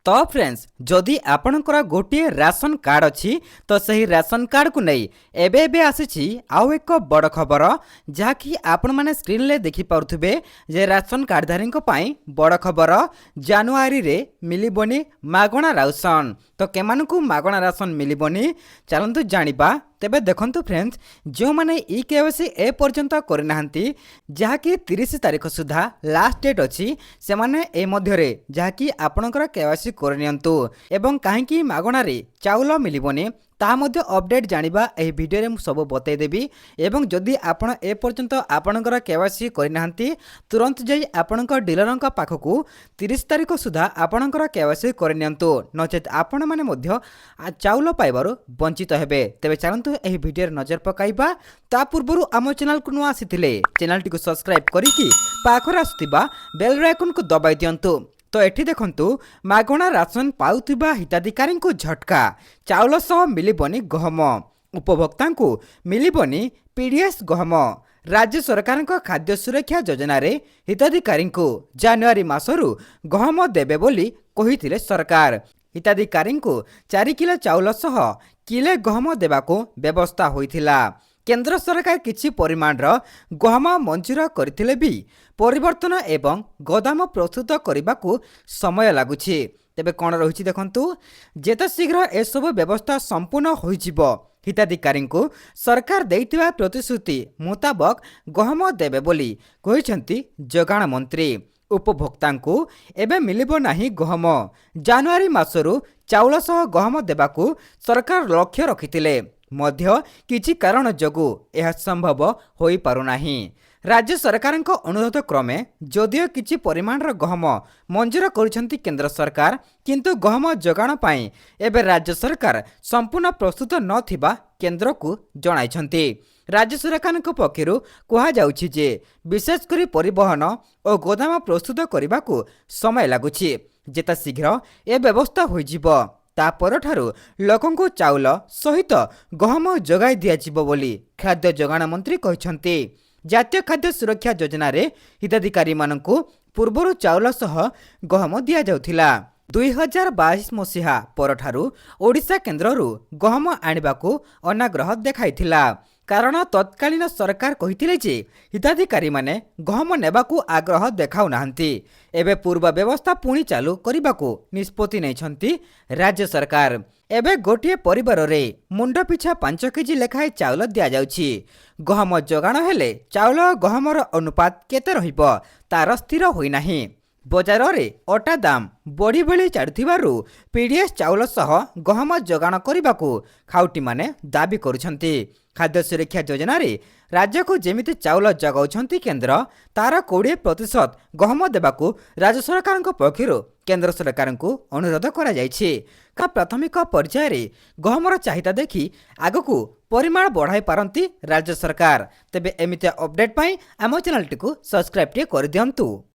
तो फ्रेंड्स जदि आपणकर गोटे राशन कार्ड अच्छी तो सही राशन कार्ड को नहीं एबे एबे आसी आउ एक बड़ खबर जहाँकि आपण मैंने स्क्रीन ले देखि पारुथिबे जे राशन कार्डधारी बड़ खबर जानुआरी रे मिलिबनी मागणा राशन। तो केमानकु मागणा राशन मिलिबनी चलंतु जानिबा। तेबे देखंतु फ्रेंड्स जो माने ई केवाईसी ए पर्यंत करनाहांती जहाँकि 30 तारीख सुधा लास्ट डेट अच्छी से माने ए मध्यरे जहाँकि आपणकर केवाईसी करनियंतु एवं काहेकि मागणा रे चाउल मिलिबनी ता मध्य अपडेट जानिबा एही वीडियो रे मु सब बतै देबी। एवं जदि आपण ए पर्यंत आपणकर केवाईसी करनाहांती तुरंत जाई आपणकर डीलरंक पाखकु 30 तारीख सुधा आपणकर केवाईसी करनियंतु नचेत आपण माने मध्य चाउल पाइबारु वंचित हेबे। तेबे चलंतु एही वीडियो रे नजर पकाइबा। ता पूर्वरु आम चैनल को नुआ आसीथिले चैनल टी को सब्सक्राइब करिकि पाखर आसुतिबा बेल आइकन को दबाई दियंतु। तो एठी देखंतु मागणा राशन पाउथिबा हिताधिकारी को झटका चाउल सह मिलिबनी गहम उपभोक्ता को मिलिबनी पीडीएस गहम। राज्य सरकार खाद्य सुरक्षा योजना रे हिताधिकारी को जनवरी मासरु गहम देबे बोली कहिथिले सरकार। हिताधिकारी को 4 किलो चाउल सह किले गहम देबाको व्यवस्था होइथिला। केंद्र सरकार किछि परिमाणर गहम मंजूर करथिले भी परिवर्तन एवं गोदाम प्रस्तुत करने समय लगुछि। तेबे कौन रही देखंतु जेते शीघ्र एसबु व्यवस्था संपूर्ण होइजिबो हिताधिकारी को सरकार देइथिबा प्रतिश्रुति मुताबक गहम देबे बोली कहिसंती जोगाण मंत्री। उपभोक्ता को एबे मिलिबो नाही गहम जनवरी मासरु चाउल सह गहम देबाकू सरकार लक्ष्य रखिथिले मध्य किछि कारण जोगु यह संभव होई पारु नाही। राज्य सरकार अनुरोध क्रमे जदियो किछि परिमाणर गहम मंजूर करिसेंती केंद्र सरकार किंतु गहम जोगाण पाई एबे राज्य सरकार संपूर्ण प्रस्तुत नथिबा केंद्र को जणाइछंती। राज्य सरकार पक्षरु कहा जाउछि जे विशेषकर परिवहन और गोदाम प्रस्तुत करने को समय लगुछि जेता शीघ्र ए व्यवस्था होइजिबो ता परठारु लोकंको चाउल सहित गहम जोगाई दियाजिबो बोली खाद्य जोगाण मंत्री कहिसंती। जातीय खाद्य सुरक्षा योजना रे हिताधिकारी मानकु पूर्वरु चाउल सह गहम दिया जाउथिला। 2022 मसीहा परठारु ओडिशा केन्द्ररु गहम आनिबाकू अनाग्रह देखाइथिला कारण तत्कालीन सरकार कहिथिले जे हिताधिकारी माने गहम नेबाकू आग्रह देखाउ नाहंती। एबे पूर्व व्यवस्था पुणी चालू करिबाकू निष्पत्ति नैछंती राज्य सरकार। एबे गोटे परिवार रे मुंड पिछा 5 केजी लेखाए चाउल दिया जाउछि। गहम जोगाण हेले चाउल गहमर अनुपात केते रहिबो तार स्थिर होई नाही। बजार रे अटा दाम बड़ी बेली चढ़ुथिबारु पीडीएस चाउल सह गहम जोगाण करिबाकू खाउटी माने दाबी करुछंती। खाद्य सुरक्षा योजना रे राज्य को जेमिति चाउल जगाउछंती केंद्र तार 20% गहम देबाकू राज्य सरकार पक्षरु केंद्र सरकार को अनुरोध करा जायछि। का प्राथमिक पर्याय रे गहमर चाहिदा देखि आगकू परिमाण बढ़ाई पारंती राज्य सरकार। तेबे एमिति अपडेट पाई आम चैनल टी को सब्सक्राइब कर दियंतु।